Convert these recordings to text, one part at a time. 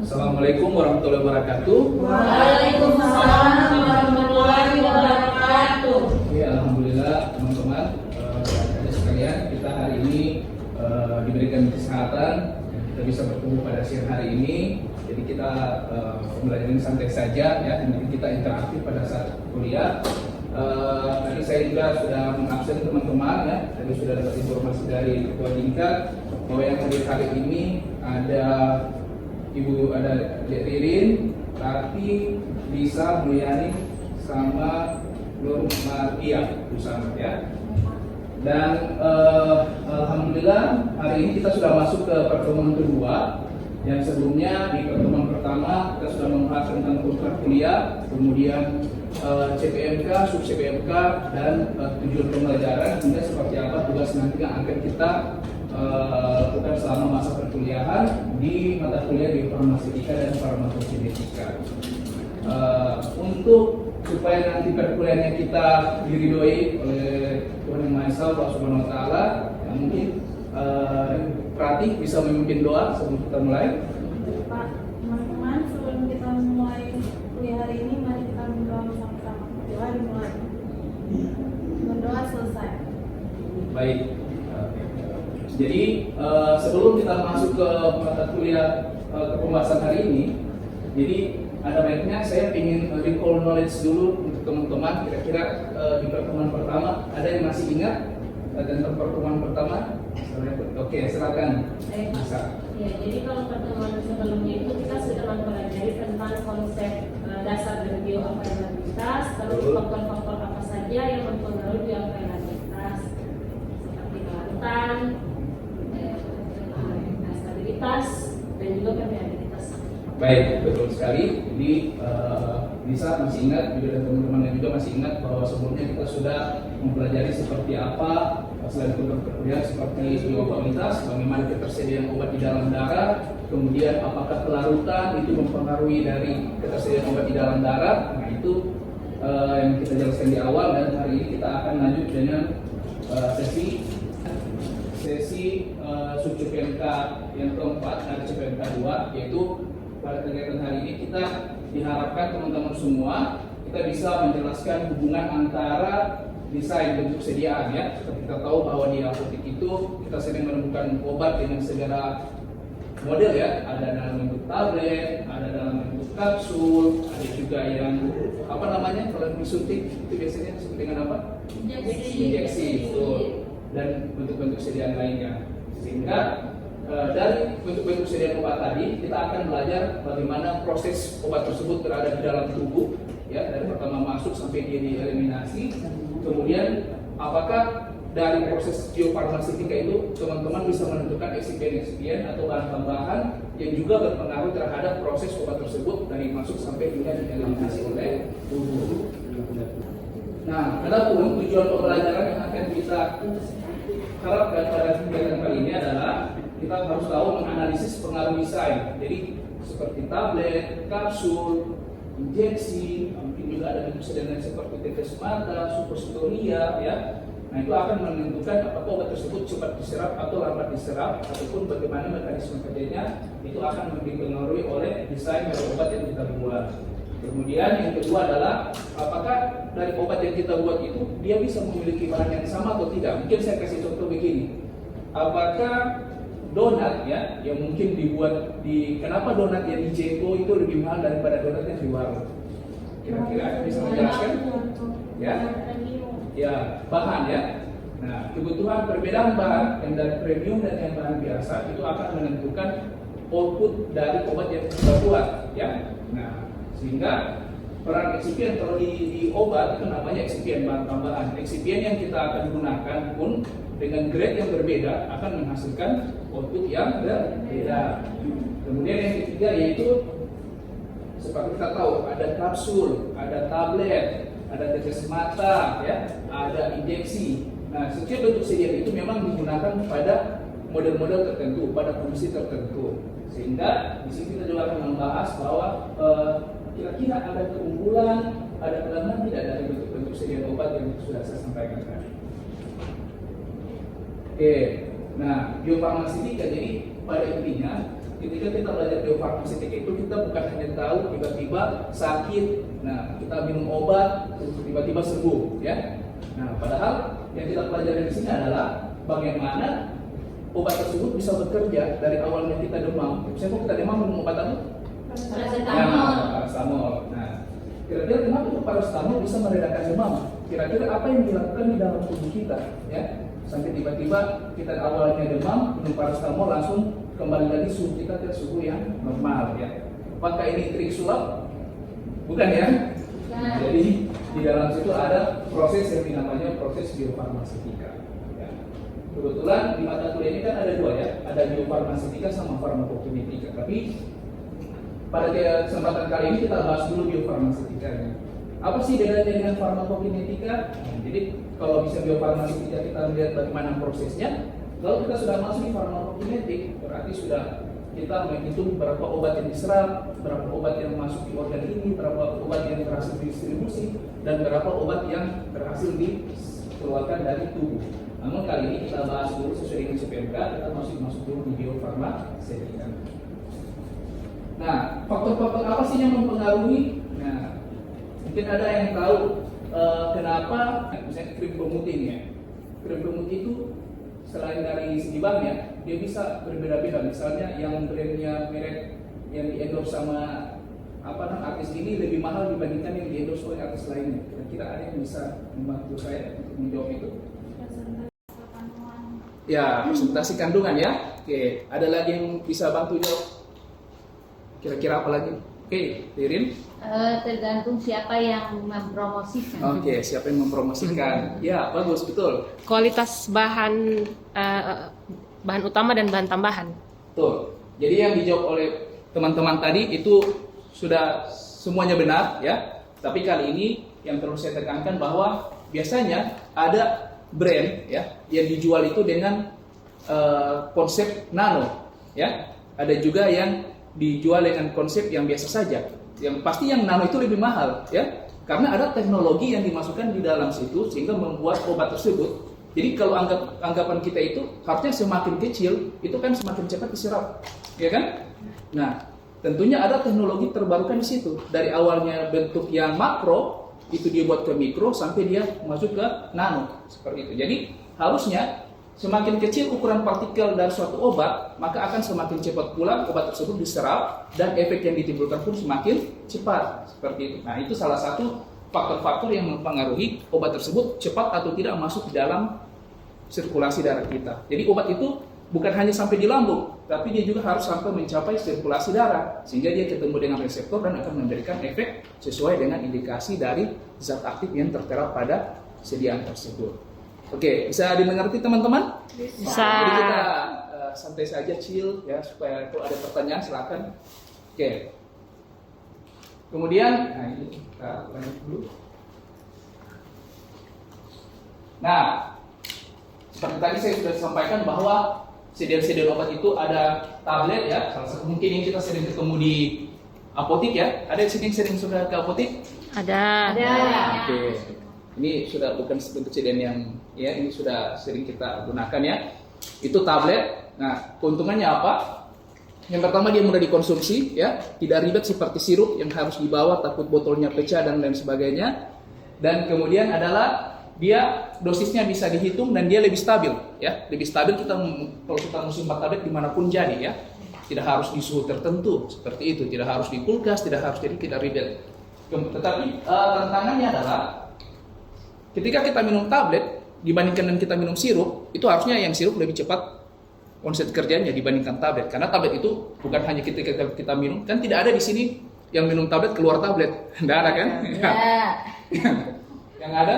Assalamualaikum warahmatullahi wabarakatuh. Waalaikumsalam warahmatullahi wabarakatuh. Ya, alhamdulillah teman-teman, adik sekalian, kita hari ini diberikan kesehatan, kita bisa bertemu pada siang hari ini. Jadi kita pembelajaran santai saja ya, nanti kita interaktif pada saat kuliah. Tadi saya juga sudah mengabsen teman-teman ya, tadi sudah dapat informasi dari Ketua Tingkat bahwa yang hadir hari ini ada Ibu, ada Dek Ririn, Tati, Lisa, Mulyani, sama Nur Martia bersama ya. Dan alhamdulillah hari ini kita sudah masuk ke pertemuan kedua. Yang sebelumnya di pertemuan pertama kita sudah membahas tentang kontrak kuliah, kemudian CPMK, sub CPMK, dan tujuan pembelajaran hingga seperti apa tugas nanti yang akan kita lakukan selama masa perkuliahan di mata kuliah di farmaseutika dan farmakokinetika. Untuk supaya nanti perkuliahannya kita diridhoi oleh Tuhan Yang Maha Esa, Allah Subhanahu Wa Taala, yang mungkin Prati bisa memimpin doa sebelum kita mulai. Pak, teman-teman, sebelum kita mulai kuliah hari ini, mari kita berdoa bersama-sama. Doa dimulai. Berdoa selesai. Baik. Jadi sebelum kita masuk ke mata kuliah ke pembahasan hari ini, jadi ada baiknya saya ingin recall knowledge dulu untuk teman-teman. Kira-kira di pertemuan pertama ada yang masih ingat tentang pertemuan pertama? Oke, silakan. Bisa. Ya, jadi kalau pertemuan sebelumnya itu kita sudah mempelajari tentang konsep dasar dari bioavailabilitas, terus faktor-faktor apa saja yang mempengaruhi bioavailabilitas, seperti kelarutan, stabilitas, dan juga permeabilitas. Baik, betul sekali. Jadi bisa masih ingat, juga dan teman-teman yang juga masih ingat bahwa sebelumnya kita sudah mempelajari seperti apa selain untuk perkuliahan seperti bioavailabilitas, bagaimana ketersediaan obat di dalam darah, kemudian apakah kelarutan itu mempengaruhi dari ketersediaan obat di dalam darah. Nah itu yang kita jelaskan di awal, dan hari ini kita akan lanjut dengan sesi sub CPMK yang keempat dari CPMK 2, yaitu pada kegiatan hari ini kita diharapkan teman-teman semua kita bisa menjelaskan hubungan antara desain bentuk sediaan ya. Seperti kita tahu bahwa di apotek itu kita sering menemukan obat dengan segala model ya, ada dalam bentuk tablet, ada dalam bentuk kapsul, ada juga yang apa namanya kalau disuntik itu biasanya disebut dengan apa? Injeksi betul. Dan bentuk-bentuk sediaan lainnya. Sehingga dari bentuk-bentuk sediaan obat tadi kita akan belajar bagaimana proses obat tersebut berada di dalam tubuh ya, dari pertama masuk sampai dia dieliminasi. Kemudian apakah dari proses biofarmaseutika itu teman-teman bisa menentukan eksipien atau bahan tambahan yang juga berpengaruh terhadap proses obat tersebut dari masuk sampai dia dieliminasi oleh tubuh. Nah, adapun tujuan pembelajaran yang akan kita harapkan pada kegiatan kali ini adalah kita harus tahu menganalisis pengaruh desain. Jadi seperti tablet, kapsul, injeksi, mungkin juga ada bentuk sediaan seperti tetes mata, suppositoria ya. Nah itu akan menentukan apakah obat tersebut cepat diserap atau lambat diserap, ataupun bagaimana mekanisme kerjanya itu akan dipengaruhi oleh desain dari obat yang kita buat. Kemudian yang kedua adalah apakah dari obat yang kita buat itu dia bisa memiliki bahan yang sama atau tidak. Mungkin saya kasih contoh begini. Apakah donat ya yang mungkin dibuat kenapa donat yang di Jeko itu lebih mahal daripada donat yang di warung? Kira-kira bisa menjelaskan? Ya, ya bahan ya. Nah kebutuhan perbedaan bahan yang dari premium dan yang bahan biasa itu akan menentukan output dari obat yang kita buat ya. Nah sehingga peran eksipien kalau di obat itu namanya eksipien bahan tambahan. Eksipien yang kita akan gunakan pun dengan grade yang berbeda akan menghasilkan output yang berbeda. Kemudian yang ketiga yaitu seperti kita tahu ada kapsul, ada tablet, ada tetes mata, ya, ada injeksi. Nah, setiap bentuk sediaan itu memang digunakan pada model-model tertentu, pada kondisi tertentu. Sehingga di sini kita juga akan membahas bahwa kira-kira ada keunggulan, ada kelemahan tidak dari bentuk-bentuk sediaan obat yang sudah saya sampaikan tadi. Oke, nah biofarmaseutika jadi pada intinya ketika kita belajar biofarmaseutika itu kita bukan hanya tahu tiba-tiba sakit, nah kita minum obat tiba-tiba sembuh, ya. Nah, padahal yang kita pelajari di sini adalah bagaimana obat tersebut bisa bekerja dari awalnya kita demam. Misalnya kalau kita demam minum obat apa? Paracetamol. Nah, kira-kira kenapa itu paracetamol bisa meredakan demam? Kira-kira apa yang dilakukan di dalam tubuh kita, ya? Sampai tiba-tiba kita awalnya demam, minum paracetamol langsung kembali lagi suhu kita ke suhu yang normal, ya. Apakah ini trik sulap? Bukan, ya? Nah. Jadi di dalam situ ada proses yang dinamanya proses biofarmaseutika. Ya. Kebetulan di mata kuliah ini kan ada dua, ya, ada biofarmaseutika sama farmakokinetika. Tapi pada kesempatan kali ini kita bahas dulu biofarmaseutikanya. Apa sih bedanya dengan farmakokinetika? Nah, jadi kalau bisa biofarmaseutika kita melihat bagaimana prosesnya. Kalau kita sudah masuk di farmakokinetik, berarti sudah kita menghitung berapa obat yang diserap, berapa obat yang masuk di organ ini, berapa obat yang berhasil didistribusi, dan berapa obat yang berhasil dikeluarkan dari tubuh. Namun kali ini kita bahas dulu sesuai dengan CPMK, kita masuk dulu di biofarmaseutika. Nah, faktor-faktor apa sih yang mempengaruhi? Nah, mungkin ada yang tahu kenapa, misalnya krim pemutih ini, ya. Krim pemutih itu selain dari segi bahannya, dia bisa berbeda-beda. Misalnya yang brandnya merek yang di-endorse sama artis ini lebih mahal dibandingkan yang di-endorse oleh artis lainnya. Kira-kira ada yang bisa membantu saya untuk menjawab itu? Ya, presentasi kandungan, ya. Oke, ada lagi yang bisa bantu jawab? Kira-kira apa lagi? Oke, Ririn? Tergantung siapa yang mempromosikan. Oke, siapa yang mempromosikan? Ya, bagus, betul. Kualitas bahan bahan utama dan bahan tambahan. Betul. Jadi yang dijawab oleh teman-teman tadi itu sudah semuanya benar, ya. Tapi kali ini yang perlu saya tekankan bahwa biasanya ada brand, ya, yang dijual itu dengan konsep nano, ya. Ada juga yang dijual dengan konsep yang biasa saja. Yang pasti yang nano itu lebih mahal, ya, karena ada teknologi yang dimasukkan di dalam situ sehingga membuat obat tersebut. Jadi kalau anggapan kita itu harusnya semakin kecil itu kan semakin cepat diserap, ya kan? Nah, tentunya ada teknologi terbarukan di situ. Dari awalnya bentuk yang makro itu dia buat ke mikro sampai dia masuk ke nano seperti itu. Jadi harusnya semakin kecil ukuran partikel dari suatu obat, maka akan semakin cepat pula obat tersebut diserap dan efek yang ditimbulkan pun semakin cepat seperti itu. Nah, itu salah satu faktor-faktor yang mempengaruhi obat tersebut cepat atau tidak masuk di dalam sirkulasi darah kita. Jadi obat itu bukan hanya sampai di lambung, tapi dia juga harus sampai mencapai sirkulasi darah sehingga dia ketemu dengan reseptor dan akan memberikan efek sesuai dengan indikasi dari zat aktif yang tertera pada sediaan tersebut. Oke, bisa dimengerti teman-teman? Bisa. Jadi kita santai saja, chill, ya, supaya kalau ada pertanyaan silakan. Oke. Kemudian, nah ini kita lanjut dulu. Nah, seperti tadi saya sudah sampaikan bahwa sediaan obat itu ada tablet, ya. Salah satu mungkin yang kita sering ketemu di apotik, ya. Ada yang sering sudah ke apotik? Ada. Oke. Ini sudah bukan bentuk sediaan yang, ya, ini sudah sering kita gunakan, ya. Itu tablet. Nah, keuntungannya apa? Yang pertama dia mudah dikonsumsi, ya, tidak ribet seperti sirup yang harus dibawa takut botolnya pecah dan lain sebagainya. Dan kemudian adalah dia dosisnya bisa dihitung dan dia lebih stabil, ya. Lebih stabil kalau kita musim tablet dimanapun jadi, ya. Tidak harus di suhu tertentu seperti itu, tidak harus di kulkas, tidak harus, jadi tidak ribet. Tetapi tantangannya adalah ketika kita minum tablet dibandingkan dengan kita minum sirup, itu harusnya yang sirup lebih cepat onset kerjanya dibandingkan tablet. Karena tablet itu bukan hanya ketika kita minum, kan tidak ada di sini yang minum tablet keluar tablet. Tidak ada kan? Ya. Yang ada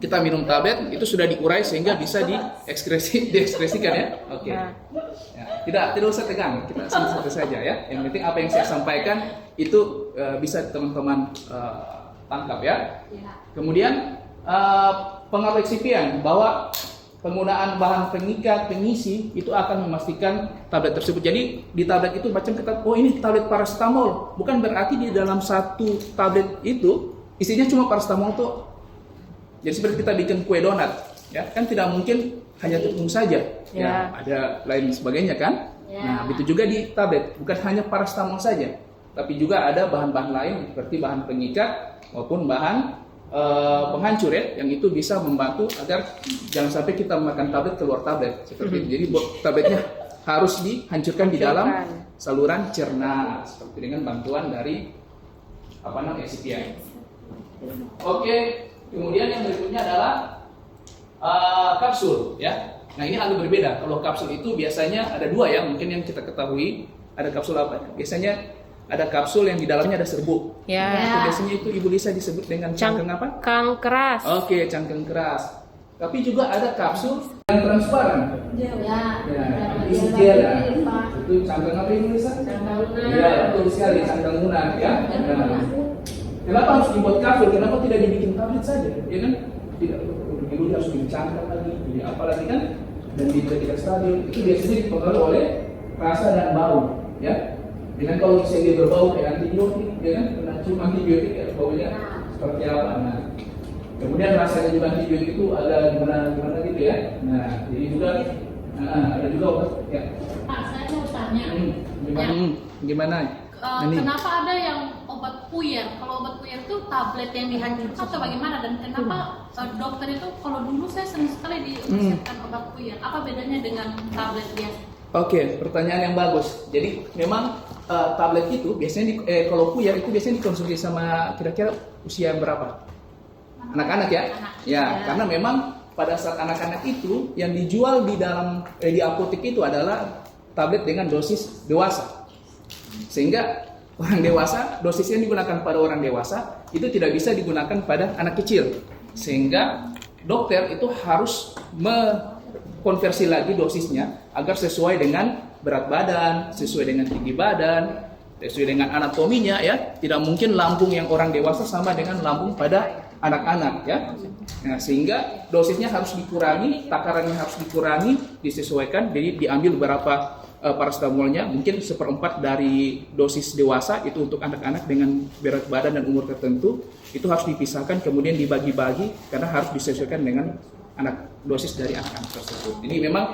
kita minum tablet itu sudah diurai sehingga bisa diekspresikan, ya. Oke. Ya, tidak usah tegang, kita santai saja, ya. Yang penting apa yang saya sampaikan itu bisa teman-teman tangkap, ya. Kemudian pengaruh eksipien bahwa penggunaan bahan pengikat, pengisi itu akan memastikan tablet tersebut. Jadi di tablet itu macam kita, oh ini tablet paracetamol, bukan berarti di dalam satu tablet itu isinya cuma paracetamol tuh. Jadi seperti kita bikin kue donat, ya kan tidak mungkin hanya tepung saja, ya ada lain sebagainya kan. Ya. Nah, begitu juga di tablet, bukan hanya paracetamol saja, tapi juga ada bahan-bahan lain seperti bahan pengikat maupun bahan penghancur ya, yang itu bisa membantu agar jangan sampai kita makan tablet keluar tablet seperti itu. Jadi tabletnya harus dihancurkan di dalam saluran cerna seperti dengan bantuan dari CPI. Oke, kemudian yang berikutnya adalah kapsul ya. Nah ini agak berbeda. Kalau kapsul itu biasanya ada dua ya, mungkin yang kita ketahui. Ada kapsul apa? Biasanya ada kapsul yang di dalamnya ada serbuk. Ya. Itu biasanya itu Ibu Lisa disebut dengan cangkeng apa? Cangkang keras. Oke, cangkeng keras. Tapi juga ada kapsul yang transparan. Gel. Ya. Ya, isi gel ya. Itu cangkeng apa Ibu Lisa? Cangkang lunak. Iya, betul sekali, cangkeng lunak ya. Nah, kenapa harus dibuat kapsul? Kenapa tidak dibikin tablet saja? Ya kan? Tidak dulu harus dicangkang lagi, jadi apa lagi kan? Dan tidak stabil. Itu biasanya dipengaruhi oleh rasa dan bau, ya. Dengan kalau misalnya dia berbau kayak antibiotik, ya kan? Kena cium antibiotik ya baunya seperti apa? Nah, kemudian rasanya juga antibiotik itu agak gimana gitu ya. Nah, jadi juga ada juga obat ya. Pak, saya mau tanya. Gimana? Kenapa ada yang obat puyer? Kalau obat puyer itu tablet yang dihancurkan atau bagaimana? Dan kenapa dokter itu, kalau dulu saya sering sekali diresepkan obat puyer. Apa bedanya dengan tablet biasa? Oke, pertanyaan yang bagus. Jadi memang tablet itu biasanya kalau puyer itu biasanya dikonsumsi sama kira-kira usia berapa? Anak-anak ya? Ya, karena memang pada saat anak-anak itu yang dijual di dalam di apotek itu adalah tablet dengan dosis dewasa. Sehingga orang dewasa, dosis yang digunakan pada orang dewasa itu tidak bisa digunakan pada anak kecil. Sehingga dokter itu harus mengkonversi lagi dosisnya agar sesuai dengan berat badan, sesuai dengan tinggi badan, sesuai dengan anatominya ya. Tidak mungkin lambung yang orang dewasa sama dengan lambung pada anak-anak ya. Nah, sehingga dosisnya harus dikurangi, takarannya harus dikurangi, disesuaikan. Jadi diambil beberapa paracetamolnya mungkin 1/4 dari dosis dewasa itu untuk anak-anak dengan berat badan dan umur tertentu, itu harus dipisahkan kemudian dibagi-bagi karena harus disesuaikan dengan dosis dari anak-anak tersebut. Jadi memang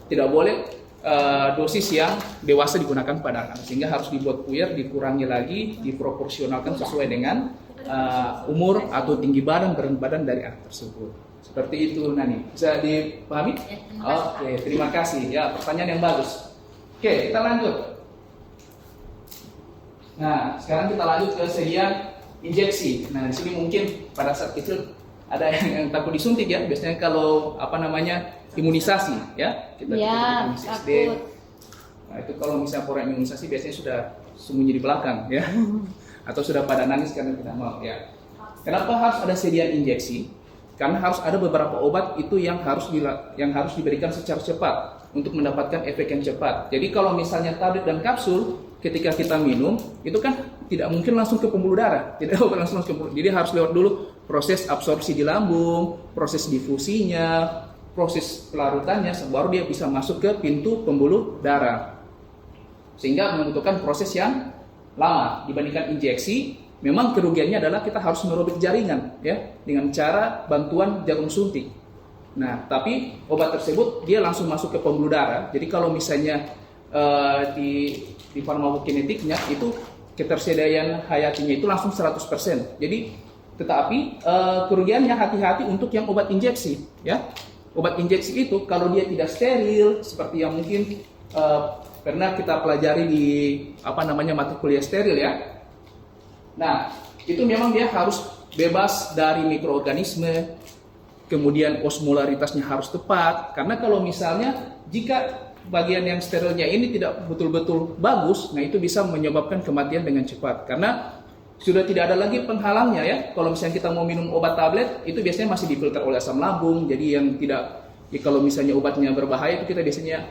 tidak boleh dosis yang dewasa digunakan pada anak, sehingga harus dibuat puyer, dikurangi lagi, diproporsionalkan sesuai dengan umur atau tinggi badan, berat badan dari anak tersebut. Seperti itu Nani, bisa dipahami? Oke, terima kasih ya, pertanyaan yang bagus. Oke, kita lanjut. Nah, sekarang kita lanjut ke sediaan injeksi. Nah, di sini mungkin pada saat kecil ada yang takut disuntik ya. Biasanya kalau imunisasi ya. Kita imunisasi SD. Nah, itu kalau misalnya program imunisasi biasanya sudah sembunyi di belakang ya. Atau sudah pada nangis karena tidak mau ya. Kenapa harus ada sediaan injeksi? Karena harus ada beberapa obat itu yang harus diberikan secara cepat untuk mendapatkan efek yang cepat. Jadi kalau misalnya tablet dan kapsul ketika kita minum itu kan tidak mungkin langsung ke pembuluh darah, tidak langsung ke pembuluh. Jadi harus lewat dulu proses absorpsi di lambung, proses difusinya, proses pelarutannya, baru dia bisa masuk ke pintu pembuluh darah. Sehingga membutuhkan proses yang lama dibandingkan injeksi. Memang kerugiannya adalah kita harus merobek jaringan ya dengan cara bantuan jarum suntik. Nah, tapi obat tersebut dia langsung masuk ke pembuluh darah. Jadi kalau misalnya di farmakokinetiknya itu ketersediaan hayatinya itu langsung 100%. Jadi tetapi kerugiannya hati-hati untuk yang obat injeksi ya. Obat injeksi itu kalau dia tidak steril seperti yang mungkin pernah kita pelajari di mata kuliah steril ya. Nah, itu memang dia harus bebas dari mikroorganisme, kemudian osmolaritasnya harus tepat. Karena kalau misalnya jika bagian yang sterilnya ini tidak betul-betul bagus, nah itu bisa menyebabkan kematian dengan cepat. Karena sudah tidak ada lagi penghalangnya ya. Kalau misalnya kita mau minum obat tablet, itu biasanya masih difilter oleh asam lambung. Jadi yang tidak, kalau misalnya obatnya berbahaya, itu kita biasanya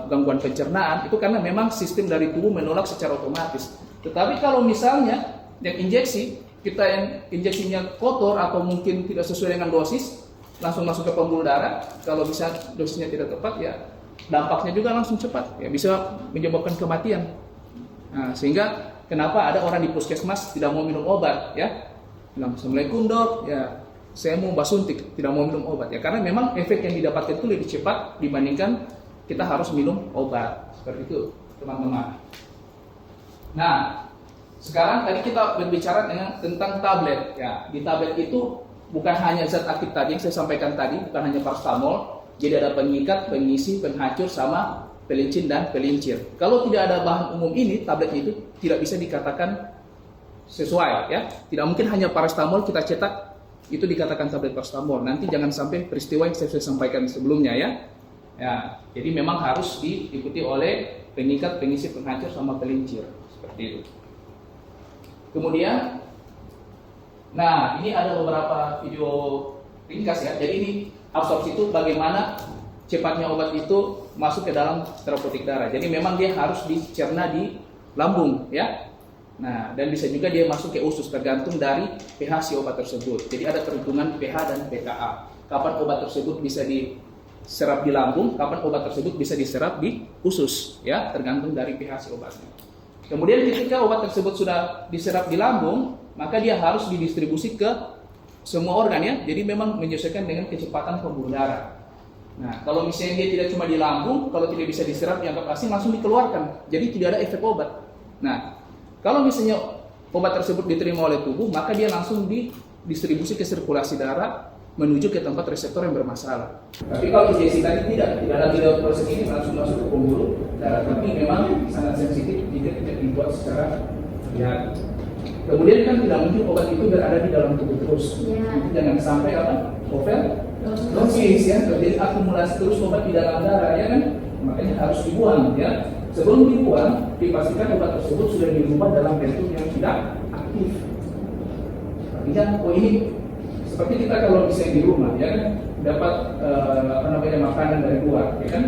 gangguan pencernaan. Itu karena memang sistem dari tubuh menolak secara otomatis. Tetapi kalau misalnya yang injeksi, kita yang injeksinya kotor atau mungkin tidak sesuai dengan dosis, langsung masuk ke pembuluh darah. Kalau bisa dosisnya tidak tepat, ya dampaknya juga langsung cepat, ya bisa menyebabkan kematian. Nah, sehingga kenapa ada orang di puskesmas tidak mau minum obat, ya? Bilang, Assalamualaikum dok, ya saya mau suntik, tidak mau minum obat, ya karena memang efek yang didapatkan itu lebih cepat dibandingkan kita harus minum obat. Seperti itu, teman-teman. Nah, sekarang tadi kita berbicara tentang tablet. Ya, di tablet itu bukan hanya zat aktif tadi yang saya sampaikan tadi, bukan hanya paracetamol. Jadi ada pengikat, pengisi, penghancur, sama pelincin dan pelincir. Kalau tidak ada bahan umum ini, tablet itu tidak bisa dikatakan sesuai, ya. Tidak mungkin hanya paracetamol kita cetak itu dikatakan tablet paracetamol. Nanti jangan sampai peristiwa yang saya sudah sampaikan sebelumnya, ya. Ya, jadi memang harus diikuti oleh pengikat, pengisi, penghancur, sama pelincir. Seperti itu. Kemudian, nah ini ada beberapa video ringkas, ya. Jadi ini absorpsi itu bagaimana cepatnya obat itu masuk ke dalam terapeutik darah. Jadi memang dia harus dicerna di lambung, ya. Nah, dan bisa juga dia masuk ke usus tergantung dari pH si obat tersebut. Jadi ada perhitungan pH dan pKa. Kapan obat tersebut bisa diserap di lambung, kapan obat tersebut bisa diserap di usus, ya, tergantung dari pH si obatnya. Kemudian ketika obat tersebut sudah diserap di lambung, maka dia harus didistribusi ke semua organ, ya. Jadi memang menyesuaikan dengan kecepatan pembuluh darah. Nah, kalau misalnya dia tidak cuma di lambung, kalau tidak bisa diserap, dianggap asing, langsung dikeluarkan. Jadi tidak ada efek obat. Nah, kalau misalnya obat tersebut diterima oleh tubuh, maka dia langsung didistribusi ke sirkulasi darah menuju ke tempat reseptor yang bermasalah. Tapi kalau injeksi tadi tidak lagi lewat proses ini langsung masuk ke pembuluh darah. Tapi memang sangat sensitif jika tidak dibuat secara hati. Kemudian kan tidak mungkin obat itu berada di dalam tubuh terus. Jangan sampai overdosis, ya, terjadi akumulasi terus obat di dalam darah, ya kan? Makanya harus dibuang, ya. Sebelum dibuang, dipastikan obat tersebut sudah dirubah dalam bentuk yang tidak aktif. Artinya, ini seperti kita kalau misalnya di rumah, ya kan, dapat makanan dari luar, ya kan?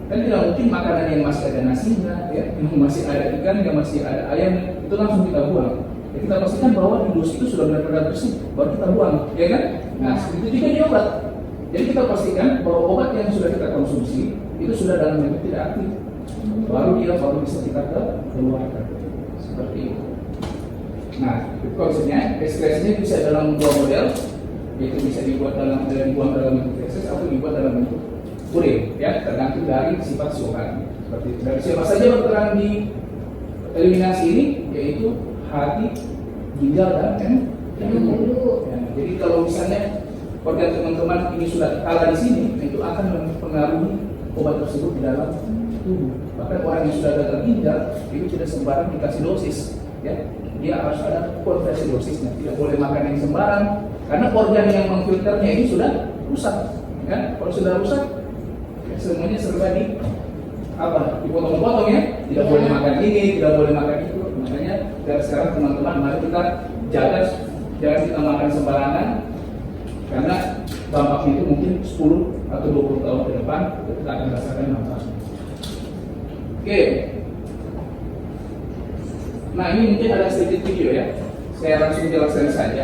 Kan tidak mungkin makanan yang masih ada nasinya, ya, yang masih ada ikan, yang masih ada ayam, itu langsung kita buang. Ya, kita pastikan bahwa industri itu sudah benar-benar bersih, baru kita buang, ya kan? Nah, itu juga di obat. Jadi kita pastikan bahwa obat yang sudah kita konsumsi itu sudah dalam bentuk tidak aktif. Baru bisa kita keluarkan. Seperti itu. Nah, itu konsepnya. Ekskresinya bisa dalam dua model, yaitu bisa dibuang dalam bentuk feses atau dibuat dalam bentuk urin, ya, tergantung dari sifat si obat. Seperti itu. Dari siapa saja berperan di eliminasi ini, yaitu hati, ginjal, dan ya, jadi kalau misalnya organ teman-teman ini sudah kalah di sini, itu akan mempengaruhi obat tersebut di dalam tubuh. Bahkan orang yang sudah gagal ginjal itu tidak sembarang dikasih dosis, ya. Dia harus ada konversi dosisnya. Tidak boleh makan yang sembarang karena organ yang memfilternya ini sudah rusak, ya. Kalau sudah rusak, ya, semuanya serba dipotong-potong, ya. Tidak boleh makan ini, tidak boleh makan itu. Makanya dari sekarang teman-teman, mari kita jaga, jangan kita makan sembarangan karena dampaknya itu mungkin 10 atau 20 tahun ke depan kita akan rasakan dampaknya. Oke. Nah, ini mungkin ada sedikit video, ya. Saya langsung jelaskan saja.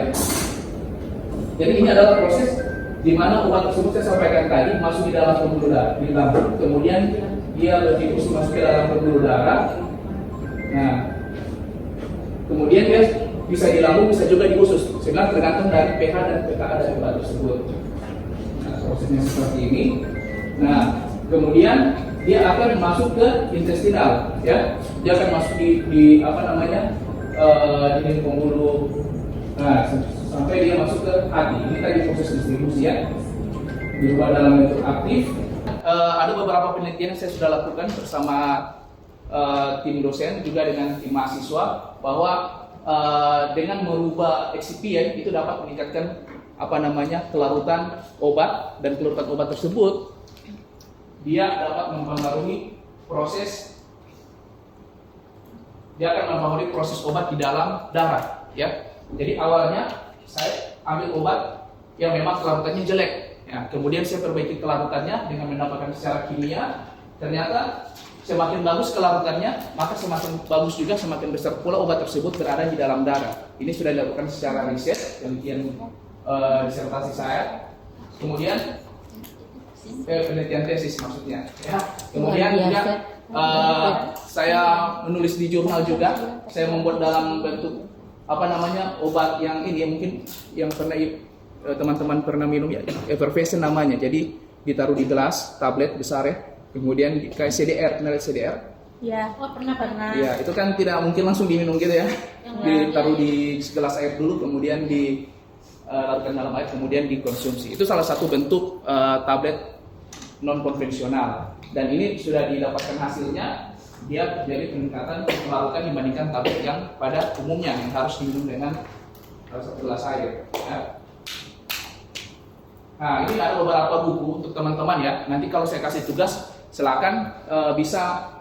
Jadi ini adalah proses di mana obat tersebut saya sampaikan tadi masuk di dalam pembuluh darah, di lambung, kemudian dia berdifusi masuk ke dalam pembuluh darah. Nah, kemudian dia bisa di lambung, bisa juga di usus. Sebenarnya tergantung dari pH dan pKa dari obat tersebut. Nah, prosesnya seperti ini. Nah, kemudian dia akan masuk ke intestinal, ya. Dia akan masuk di dinding pembuluh. Nah, sampai dia masuk ke hati. Ini tadi proses distribusi, ya. Dirubah dalam bentuk aktif. Ada beberapa penelitian yang saya sudah lakukan bersama tim dosen juga dengan tim mahasiswa bahwa dengan merubah excipient itu dapat meningkatkan kelarutan obat, dan kelarutan obat tersebut dia dapat mempengaruhi proses obat di dalam darah, ya. Jadi awalnya saya ambil obat yang memang kelarutannya jelek, ya. Kemudian saya perbaiki kelarutannya dengan menambahkan secara kimia. Ternyata semakin bagus kelarutannya, maka semakin bagus juga, semakin besar pula obat tersebut berada di dalam darah. Ini sudah dilakukan secara riset, penelitian disertasi saya. Kemudian penelitian tesis maksudnya, ya. Kemudian juga saya menulis di jurnal juga. Saya membuat dalam bentuk obat yang ini, mungkin yang pernah teman-teman pernah minum, ya, effervescent namanya. Jadi ditaruh di gelas tablet besar, ya. Kemudian kayak CDR, kenal CDR? Ya, Oh pernah. Iya, itu kan tidak mungkin langsung diminum gitu ya. Ditaruh di segelas air dulu, kemudian larutkan dalam air, kemudian dikonsumsi. Itu salah satu bentuk tablet non konvensional. Dan ini sudah didapatkan hasilnya, dia terjadi peningkatan pelarutan dibandingkan tablet yang pada umumnya yang harus diminum dengan satu gelas air. Ya. Nah, ini ada beberapa buku untuk teman-teman ya. Nanti kalau saya kasih tugas, silakan bisa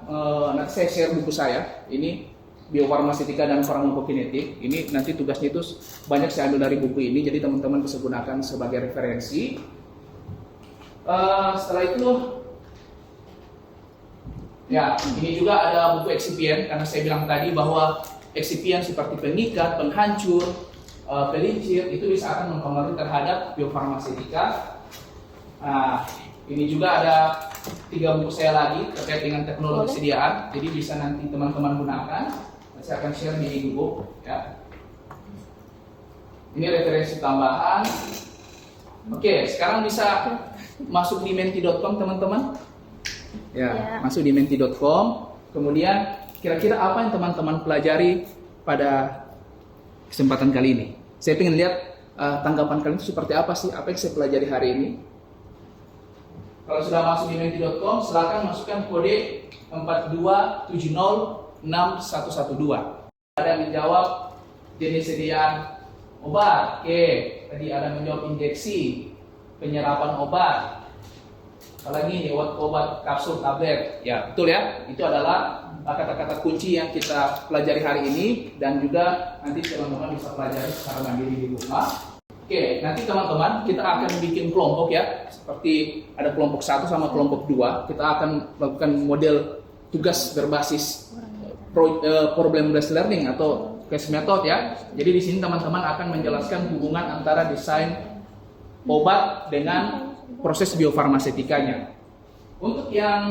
nanti saya share buku saya. Ini biofarmaseutika dan farmakokinetik. Ini nanti tugasnya itu banyak saya ambil dari buku ini, jadi teman-teman bisa gunakan sebagai referensi. Setelah itu, ya ini juga ada buku eksipien, karena saya bilang tadi bahwa eksipien seperti pengikat, penghancur, pelincir itu bisa akan mempengaruhi terhadap biofarmaseutika. Nah, ini juga ada 3 buku saya lagi terkait dengan teknologi sediaan, jadi bisa nanti teman-teman gunakan. Saya akan share di buku ya. Ini referensi tambahan. Oke, sekarang bisa masuk di menti.com teman-teman. Ya, masuk di menti.com. Kemudian kira-kira apa yang teman-teman pelajari pada kesempatan kali ini? Saya ingin lihat tanggapan kalian itu seperti apa sih? Apa yang saya pelajari hari ini? Kalau sudah masuk di menti.com, silakan masukkan kode 427061112. Ada yang menjawab jenis sediaan obat. Oke, tadi ada menjawab injeksi, penyerapan obat. Apalagi ini obat kapsul tablet. Ya, betul ya. Itu adalah kata-kata kunci yang kita pelajari hari ini, dan juga nanti teman-teman bisa pelajari secara mandiri di rumah. Oke, nanti teman-teman kita akan bikin kelompok ya, seperti ada kelompok 1 sama kelompok 2. Kita akan melakukan model tugas berbasis problem based learning atau case method ya. Jadi di sini teman-teman akan menjelaskan hubungan antara desain obat dengan proses biofarmaseutikanya. Untuk yang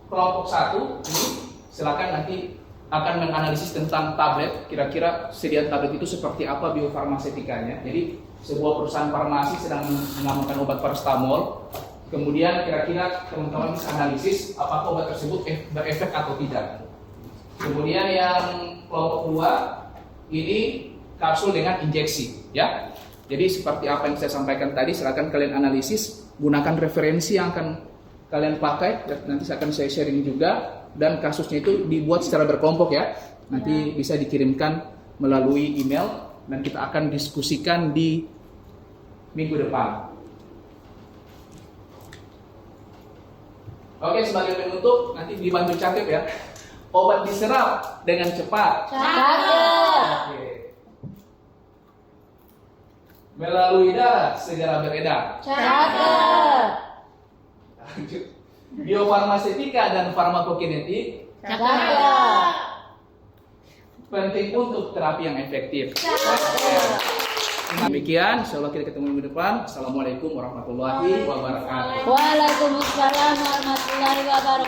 kelompok 1 ini silakan nanti akan menganalisis tentang tablet, kira-kira sediaan tablet itu seperti apa biofarmaseutikanya. Jadi sebuah perusahaan farmasi sedang mengamankan obat paracetamol, kemudian kira-kira teman-teman bisa analisis apakah obat tersebut berefek atau tidak. Kemudian yang kelompok 2 ini kapsul dengan injeksi ya. Jadi seperti apa yang saya sampaikan tadi, silakan kalian analisis, gunakan referensi yang akan kalian pakai, nanti akan saya sharing juga. Dan kasusnya itu dibuat secara berkelompok ya. Nanti bisa dikirimkan melalui email dan kita akan diskusikan di minggu depan. Oke, sebagai penutup nanti dibantu catat ya. Obat diserap dengan cepat. Catat. Oke. Melalui darah segera beredar. Catat. Lanjut. Biofarmaseutika dan farmakokinetik Catat. penting untuk terapi yang efektif. Demikian, insyaallah kita ketemu minggu depan. Assalamualaikum warahmatullahi wabarakatuh. Waalaikumsalam warahmatullahi wabarakatuh.